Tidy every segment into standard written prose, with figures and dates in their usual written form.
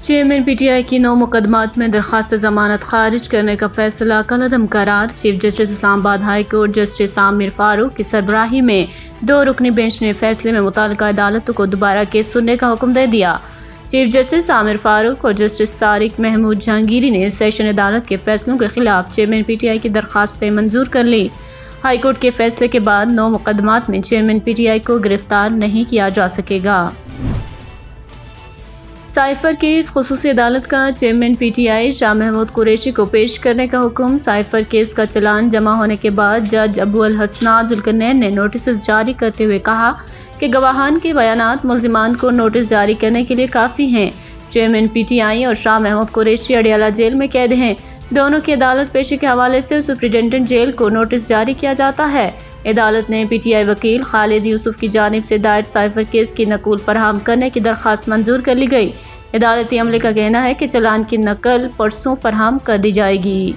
Chairman P T آئی کی 9 مقدمات میں درخواست ضمانت خارج کرنے کا فیصلہ کالعدم قرار۔ چیف جسٹس اسلام آباد ہائی کورٹ جسٹس عامر فاروق کی سربراہی میں 2 رکنی بینچ نے فیصلے میں متعلقہ عدالتوں کو دوبارہ کیس سننے کا حکم دے دیا۔ چیف جسٹس عامر فاروق اور جسٹس طارق محمود جہانگیری نے سیشن عدالت کے فیصلوں کے خلاف چیئرمین پی ٹی آئی کی درخواستیں منظور کر لیں۔ ہائی کورٹ کے فیصلے کے بعد 9 مقدمات میں چیئرمین پی ٹی آئی کو گرفتار نہیں کیا جا سکے گا۔ سائفر کیس خصوصی عدالت کا چیئرمین پی ٹی آئی شاہ محمود قریشی کو پیش کرنے کا حکم۔ سائفر کیس کا چلان جمع ہونے کے بعد جج ابو الحسنات ذوالقرنین نے نوٹسز جاری کرتے ہوئے کہا کہ گواہان کے بیانات ملزمان کو نوٹس جاری کرنے کے لیے کافی ہیں۔ چیئرمین پی ٹی آئی اور شاہ محمود قریشی اڈیالہ جیل میں قید ہیں۔ دونوں کی عدالت پیشی کے حوالے سے سپرنٹنڈنٹ جیل کو نوٹس جاری کیا جاتا ہے۔ عدالت نے پی ٹی آئی وکیل خالد یوسف کی جانب سے دائر سائفر کیس کی نقول فراہم کرنے کی درخواست منظور کر لی گئی۔ عدالتی عملے کا کہنا ہے کہ چلان کی نقل پرسوں فراہم کر دی جائے گی۔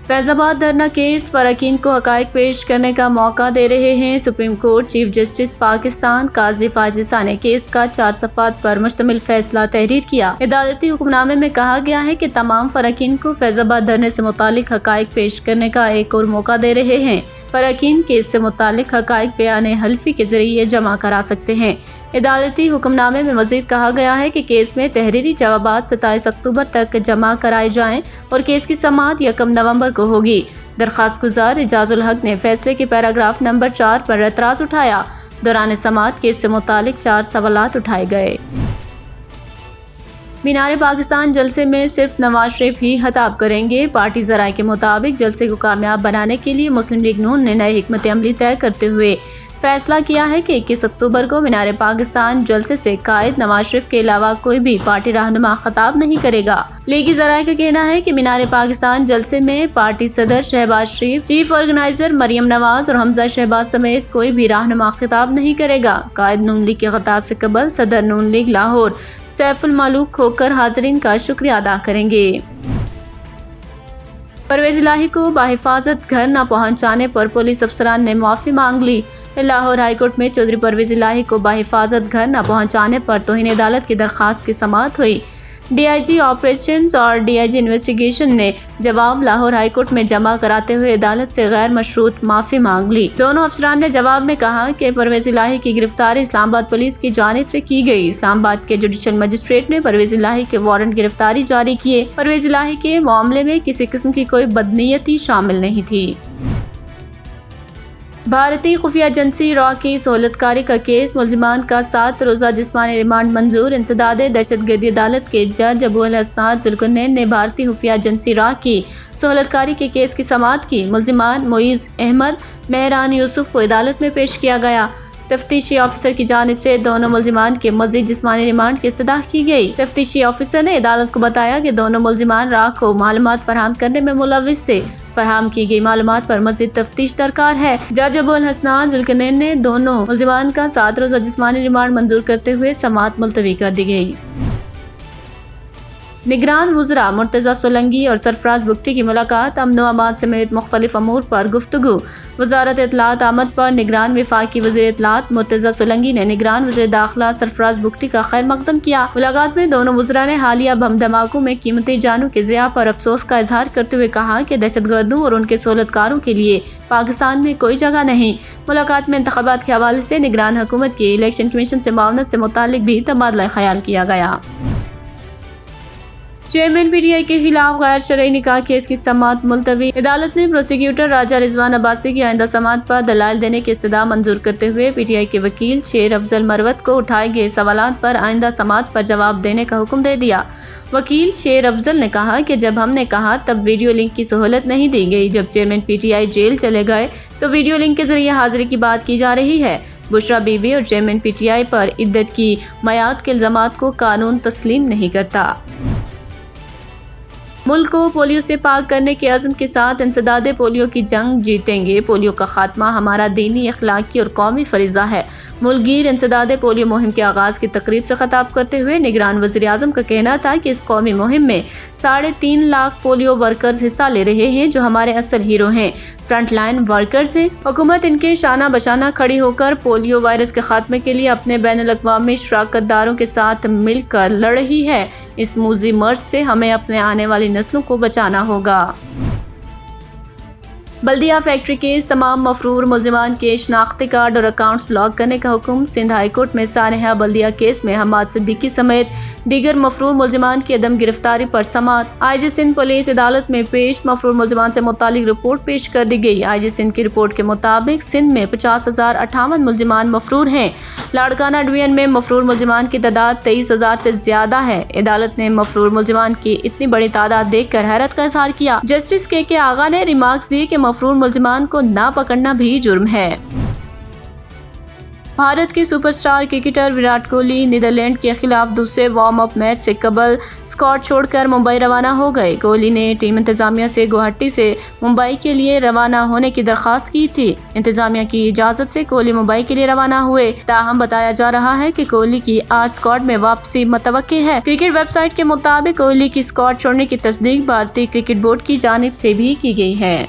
فیض آباد دھرنا کیس فراقین کو حقائق پیش کرنے کا موقع دے رہے ہیں۔ Supreme court chief justice Pakistan قاضی فائز عیسیٰ نے کیس کا 4 صفحات پر مشتمل فیصلہ تحریر کیا۔ عدالتی حکم نامے میں کہا گیا ہے کہ تمام فراقین کو فیض آباد دھرنے سے متعلق حقائق پیش کرنے کا ایک اور موقع دے رہے ہیں۔ فراقین کیس سے متعلق حقائق بیان حلفی کے ذریعے جمع کرا سکتے ہیں۔ عدالتی حکم نامے میں مزید کہا گیا ہے کہ کیس میں تحریری جوابات 27 اکتوبر تک جمع کرائے جائیں اور کیس کی سماعت 1 نومبر کو ہوگی۔ درخواست گزار اعجاز الحق نے فیصلے کے پیراگراف نمبر 4 پر اعتراض اٹھایا۔ دوران سماعت کیس سے متعلق 4 سوالات اٹھائے گئے۔ مینار پاکستان جلسے میں صرف نواز شریف ہی خطاب کریں گے۔ پارٹی ذرائع کے مطابق جلسے کو کامیاب بنانے کے لیے مسلم لیگ نون نے نئے حکمت عملی طے کرتے ہوئے فیصلہ کیا ہے کہ 21 اکتوبر کو مینار پاکستان جلسے سے قائد نواز شریف کے علاوہ کوئی بھی پارٹی رہنما خطاب نہیں کرے گا۔ لیگی ذرائع کا کہنا ہے کہ مینار پاکستان جلسے میں پارٹی صدر شہباز شریف، چیف آرگنائزر مریم نواز اور حمزہ شہباز سمیت کوئی بھی رہنما خطاب نہیں کرے گا۔ قائد نون لیگ کے خطاب سے قبل صدر نون لیگ لاہور سیف الملوک کھوکھر حاضرین کا شکریہ ادا کریں گے۔ پرویز الہی کو بحفاظت گھر نہ پہنچانے پر پولیس افسران نے معافی مانگ لی۔ لاہور ہائی کورٹ میں چودھری پرویز الہی کو بحفاظت گھر نہ پہنچانے پر توہین عدالت کی درخواست کی سماعت ہوئی۔ ڈی آئی جی آپریشنز اور ڈی آئی جی انویسٹیگیشن نے جواب لاہور ہائی کورٹ میں جمع کراتے ہوئے عدالت سے غیر مشروط معافی مانگ لی۔ دونوں افسران نے جواب میں کہا کہ پرویز الہی کی گرفتاری اسلام آباد پولیس کی جانب سے کی گئی۔ اسلام آباد کے جوڈیشل مجسٹریٹ نے پرویز الہی کے وارنٹ گرفتاری جاری کیے۔ پرویز الہی کے معاملے میں کسی قسم کی کوئی بدنیتی شامل نہیں تھی۔ بھارتی خفیہ ایجنسی را کی سہولت کاری کا کیس، ملزمان کا 7 روزہ جسمانی ریمانڈ منظور۔ انسداد دہشت گردی عدالت کے جج ابو الحسنات ذوالقرنین نے بھارتی خفیہ ایجنسی را کی سہولت کاری کے کیس کی سماعت کی۔ ملزمان معیز احمد، مہران یوسف کو عدالت میں پیش کیا گیا۔ تفتیشی آفیسر کی جانب سے دونوں ملزمان کے مزید جسمانی ریمانڈ کی استدعا کی گئی۔ تفتیشی آفیسر نے عدالت کو بتایا کہ دونوں ملزمان را کو معلومات فراہم کرنے میں ملوث تھے۔ فراہم کی گئی معلومات پر مزید تفتیش درکار ہے۔ جج ابو الحسنات ذوالقرنین نے دونوں ملزمان کا 7 روزہ جسمانی ریمانڈ منظور کرتے ہوئے سماعت ملتوی کر دی گئی۔ نگران وزراء مرتضی سولنگی اور سرفراز بگٹی کی ملاقات، امن و امان سمیت مختلف امور پر گفتگو۔ وزارت اطلاعات آمد پر نگران وفاقی وزیر اطلاعات مرتضی سولنگی نے نگران وزیر داخلہ سرفراز بگٹی کا خیر مقدم کیا۔ ملاقات میں دونوں وزراء نے حالیہ بم دھماکوں میں قیمتی جانوں کے ضیاع پر افسوس کا اظہار کرتے ہوئے کہا کہ دہشت گردوں اور ان کے سہولت کاروں کے لیے پاکستان میں کوئی جگہ نہیں۔ ملاقات میں انتخابات کے حوالے سے نگران حکومت کی الیکشن کمیشن سے معاونت سے متعلق بھی تبادلہ خیال کیا گیا۔ چیئرمین پی ٹی آئی کے خلاف غیر شرعی نکاح کیس کی سماعت ملتوی۔ عدالت نے پروسیکیوٹر راجہ رضوان عباسی کی آئندہ سماعت پر دلائل دینے کی استدعا منظور کرتے ہوئے پی ٹی آئی کے وکیل شیر افضل مروت کو اٹھائے گئے سوالات پر آئندہ سماعت پر جواب دینے کا حکم دے دیا۔ وکیل شیر افضل نے کہا کہ جب ہم نے کہا تب ویڈیو لنک کی سہولت نہیں دی گئی۔ جب chairman P T I jail چلے گئے تو ویڈیو لنک کے ذریعے حاضری کی بات کی جا رہی ہے۔ بشرا بی بی اور چیئرمین پی ٹی آئی پر عدت کی میعاد کے الزامات کو قانون تسلیم نہیں کرتا۔ ملک کو پولیو سے پاک کرنے کے عزم کے ساتھ انسداد پولیو کی جنگ جیتیں گے۔ پولیو کا خاتمہ ہمارا دینی، اخلاقی اور قومی فریضہ ہے۔ ملک گیر انسداد پولیو مہم کے آغاز کی تقریب سے خطاب کرتے ہوئے نگران وزیر اعظم کا کہنا تھا کہ اس قومی مہم میں 3.5 لاکھ پولیو ورکرز حصہ لے رہے ہیں جو ہمارے اصل ہیرو ہیں، فرنٹ لائن ورکرز ہیں۔ حکومت ان کے شانہ بشانہ کھڑی ہو کر پولیو وائرس کے خاتمے کے لیے اپنے بین الاقوامی شراکت داروں کے ساتھ مل کر لڑ رہی ہے۔ اس موذی مرض سے ہمیں اپنے آنے والی نسلوں کو بچانا ہوگا۔ بلدیہ فیکٹری کیس تمام مفرور ملزمان کے شناختی کارڈ اور اکاؤنٹس بلاک کرنے کا حکم۔ سندھ ہائی کورٹ میں سانحہ بلدیہ کیس میں حماد صدیقی سمیت دیگر مفرور ملزمان کی عدم گرفتاری پر سماعت۔ آئی جی سندھ پولیس عدالت میں پیش، مفرور ملزمان سے متعلق رپورٹ پیش کر دی گئی۔ آئی جی سندھ کی رپورٹ کے مطابق سندھ میں 50,058 ملزمان مفرور ہیں۔ لاڑکانہ ڈویژن میں مفرور ملزمان کی تعداد 23,000 سے زیادہ ہے۔ عدالت نے مفرور ملزمان کی اتنی بڑی تعداد دیکھ کر حیرت کا اظہار کیا۔ جسٹس کے آغا نے ریمارکس دیے کہ مفرور ملزمان کو نہ پکڑنا بھی جرم ہے۔ بھارت کے super star cricketer Virat Kohli Netherland کے خلاف دوسرے وارم اپ میچ سے قبل اسکواڈ چھوڑ کر ممبئی روانہ ہو گئے۔ کوہلی نے ٹیم انتظامیہ سے گوہاٹی سے ممبئی کے لیے روانہ ہونے کی درخواست کی تھی۔ انتظامیہ کی اجازت سے کوہلی ممبئی کے لیے روانہ ہوئے، تاہم بتایا جا رہا ہے کہ کوہلی کی آج اسکواڈ میں واپسی متوقع ہے۔ کرکٹ ویب سائٹ کے مطابق کوہلی کی اسکواڈ چھوڑنے کی تصدیق بھارتی کرکٹ بورڈ کی جانب سے بھی کی گئی ہے۔